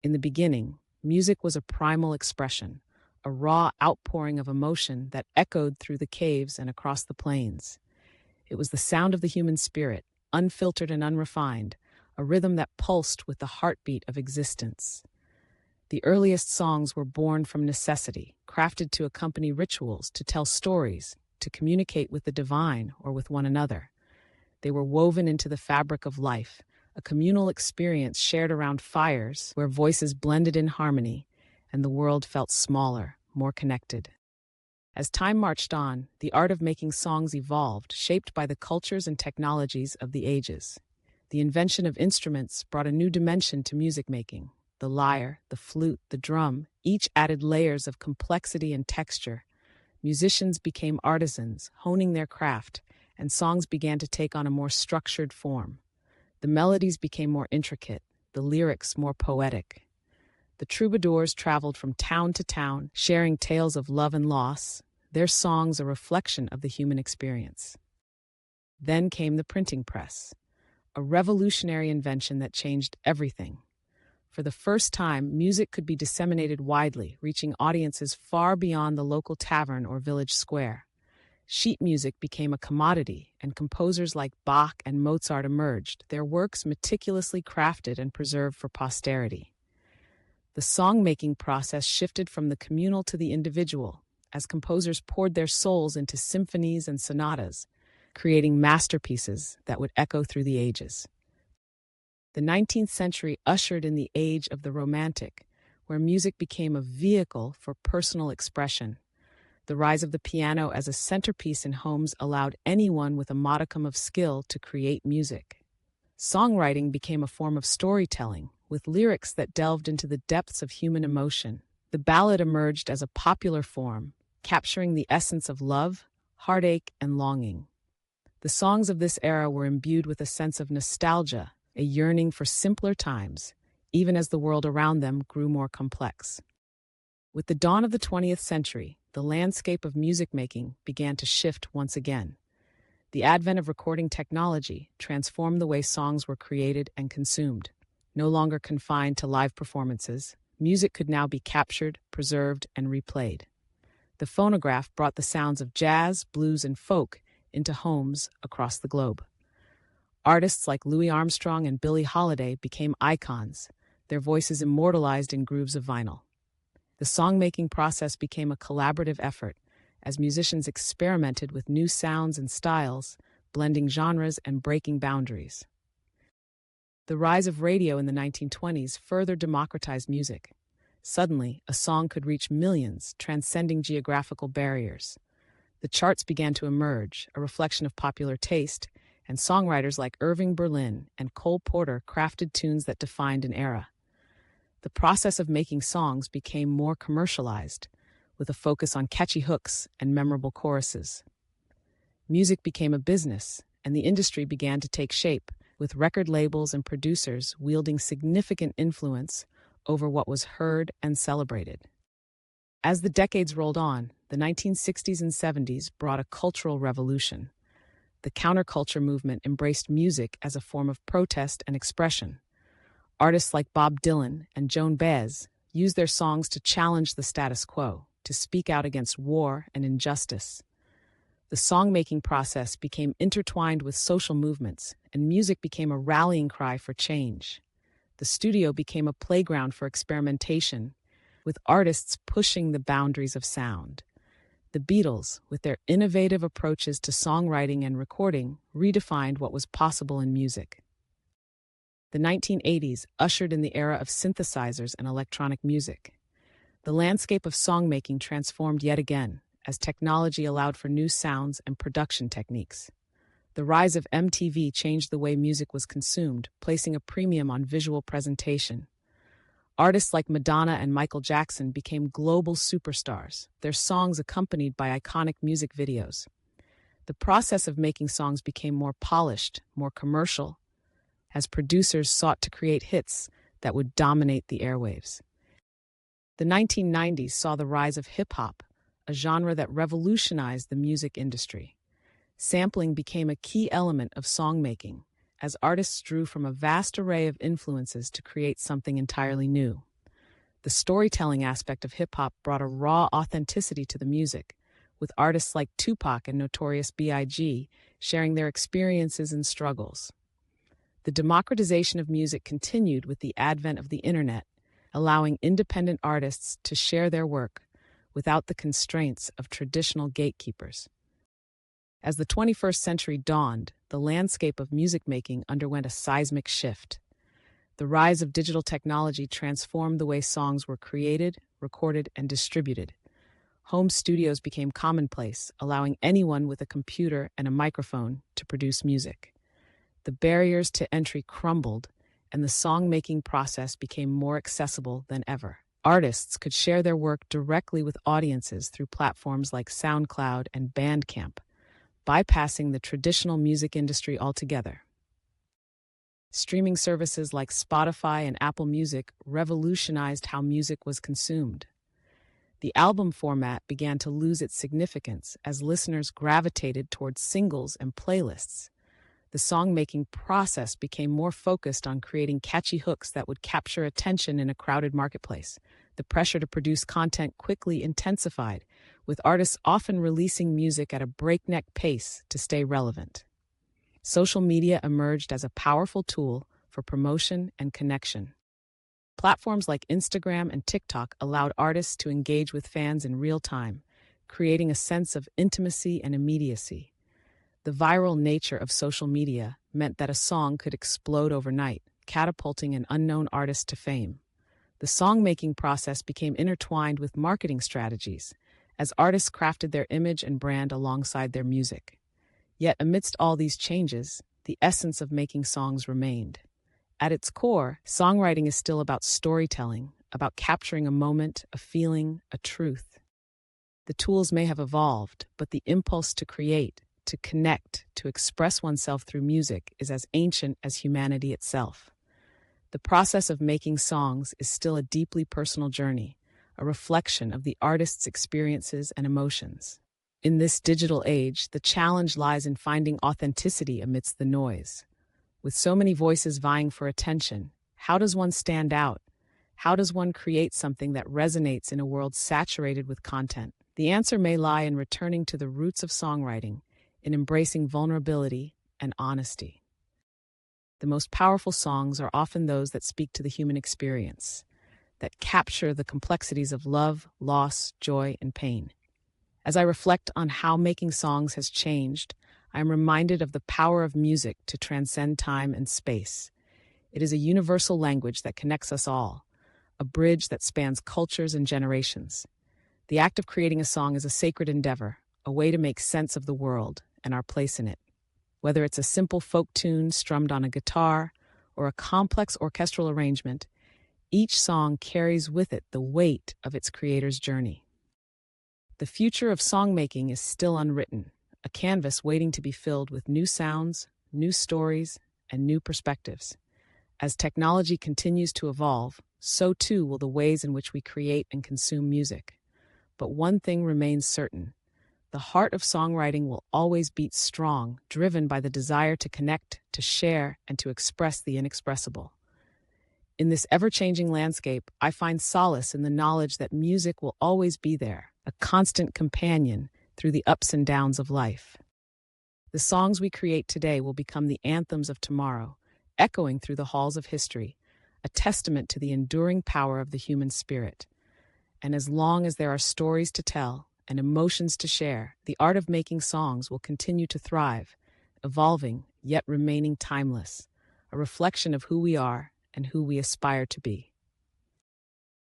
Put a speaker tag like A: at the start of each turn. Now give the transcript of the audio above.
A: In the beginning, music was a primal expression, a raw outpouring of emotion that echoed through the caves and across the plains. It was the sound of the human spirit, unfiltered and unrefined, a rhythm that pulsed with the heartbeat of existence. The earliest songs were born from necessity, crafted to accompany rituals, to tell stories, to communicate with the divine or with one another. They were woven into the fabric of life, a communal experience shared around fires where voices blended in harmony and the world felt smaller, more connected. As time marched on, the art of making songs evolved, shaped by the cultures and technologies of the ages. The invention of instruments brought a new dimension to music making. The lyre, the flute, the drum, each added layers of complexity and texture. Musicians became artisans, honing their craft, and songs began to take on a more structured form. The melodies became more intricate, the lyrics more poetic. The troubadours traveled from town to town, sharing tales of love and loss, their songs a reflection of the human experience. Then came the printing press, a revolutionary invention that changed everything. For the first time, music could be disseminated widely, reaching audiences far beyond the local tavern or village square. Sheet music became a commodity, and composers like Bach and Mozart emerged, their works meticulously crafted and preserved for posterity. The song-making process shifted from the communal to the individual, as composers poured their souls into symphonies and sonatas, creating masterpieces that would echo through the ages. The 19th century ushered in the age of the Romantic, where music became a vehicle for personal expression. The rise of the piano as a centerpiece in homes allowed anyone with a modicum of skill to create music. Songwriting became a form of storytelling, with lyrics that delved into the depths of human emotion. The ballad emerged as a popular form, capturing the essence of love, heartache, and longing. The songs of this era were imbued with a sense of nostalgia, a yearning for simpler times, even as the world around them grew more complex. With the dawn of the 20th century, the landscape of music making began to shift once again. The advent of recording technology transformed the way songs were created and consumed. No longer confined to live performances, music could now be captured, preserved, and replayed. The phonograph brought the sounds of jazz, blues, and folk into homes across the globe. Artists like Louis Armstrong and Billie Holiday became icons, their voices immortalized in grooves of vinyl. The song-making process became a collaborative effort, as musicians experimented with new sounds and styles, blending genres and breaking boundaries. The rise of radio in the 1920s further democratized music. Suddenly, a song could reach millions, transcending geographical barriers. The charts began to emerge, a reflection of popular taste, and songwriters like Irving Berlin and Cole Porter crafted tunes that defined an era. The process of making songs became more commercialized, with a focus on catchy hooks and memorable choruses. Music became a business, and the industry began to take shape, with record labels and producers wielding significant influence over what was heard and celebrated. As the decades rolled on, the 1960s and 70s brought a cultural revolution. The counterculture movement embraced music as a form of protest and expression. Artists like Bob Dylan and Joan Baez used their songs to challenge the status quo, to speak out against war and injustice. The song-making process became intertwined with social movements, and music became a rallying cry for change. The studio became a playground for experimentation, with artists pushing the boundaries of sound. The Beatles, with their innovative approaches to songwriting and recording, redefined what was possible in music. The 1980s ushered in the era of synthesizers and electronic music. The landscape of songmaking transformed yet again, as technology allowed for new sounds and production techniques. The rise of MTV changed the way music was consumed, placing a premium on visual presentation. Artists like Madonna and Michael Jackson became global superstars, their songs accompanied by iconic music videos. The process of making songs became more polished, more commercial, as producers sought to create hits that would dominate the airwaves. The 1990s saw the rise of hip-hop, a genre that revolutionized the music industry. Sampling became a key element of songmaking, as artists drew from a vast array of influences to create something entirely new. The storytelling aspect of hip hop brought a raw authenticity to the music, with artists like Tupac and Notorious B.I.G. sharing their experiences and struggles. The democratization of music continued with the advent of the internet, allowing independent artists to share their work without the constraints of traditional gatekeepers. As the 21st century dawned, the landscape of music making underwent a seismic shift. The rise of digital technology transformed the way songs were created, recorded, and distributed. Home studios became commonplace, allowing anyone with a computer and a microphone to produce music. The barriers to entry crumbled, and the song-making process became more accessible than ever. Artists could share their work directly with audiences through platforms like SoundCloud and Bandcamp, bypassing the traditional music industry altogether. Streaming services like Spotify and Apple Music revolutionized how music was consumed. The album format began to lose its significance as listeners gravitated towards singles and playlists. The song-making process became more focused on creating catchy hooks that would capture attention in a crowded marketplace. The pressure to produce content quickly intensified, with artists often releasing music at a breakneck pace to stay relevant. Social media emerged as a powerful tool for promotion and connection. Platforms like Instagram and TikTok allowed artists to engage with fans in real time, creating a sense of intimacy and immediacy. The viral nature of social media meant that a song could explode overnight, catapulting an unknown artist to fame. The song-making process became intertwined with marketing strategies, as artists crafted their image and brand alongside their music. Yet amidst all these changes, the essence of making songs remained. At its core, songwriting is still about storytelling, about capturing a moment, a feeling, a truth. The tools may have evolved, but the impulse to create, to connect, to express oneself through music is as ancient as humanity itself. The process of making songs is still a deeply personal journey, a reflection of the artist's experiences and emotions. In this digital age, the challenge lies in finding authenticity amidst the noise. With so many voices vying for attention, how does one stand out? How does one create something that resonates in a world saturated with content? The answer may lie in returning to the roots of songwriting, in embracing vulnerability and honesty. The most powerful songs are often those that speak to the human experience, that capture the complexities of love, loss, joy, and pain. As I reflect on how making songs has changed, I am reminded of the power of music to transcend time and space. It is a universal language that connects us all, a bridge that spans cultures and generations. The act of creating a song is a sacred endeavor, a way to make sense of the world and our place in it. Whether it's a simple folk tune strummed on a guitar or a complex orchestral arrangement, each song carries with it the weight of its creator's journey. The future of songmaking is still unwritten, a canvas waiting to be filled with new sounds, new stories, and new perspectives. As technology continues to evolve, so too will the ways in which we create and consume music. But one thing remains certain: the heart of songwriting will always beat strong, driven by the desire to connect, to share, and to express the inexpressible. In this ever-changing landscape, I find solace in the knowledge that music will always be there, a constant companion through the ups and downs of life. The songs we create today will become the anthems of tomorrow, echoing through the halls of history, a testament to the enduring power of the human spirit. And as long as there are stories to tell and emotions to share, the art of making songs will continue to thrive, evolving yet remaining timeless, a reflection of who we are and who we aspire to be.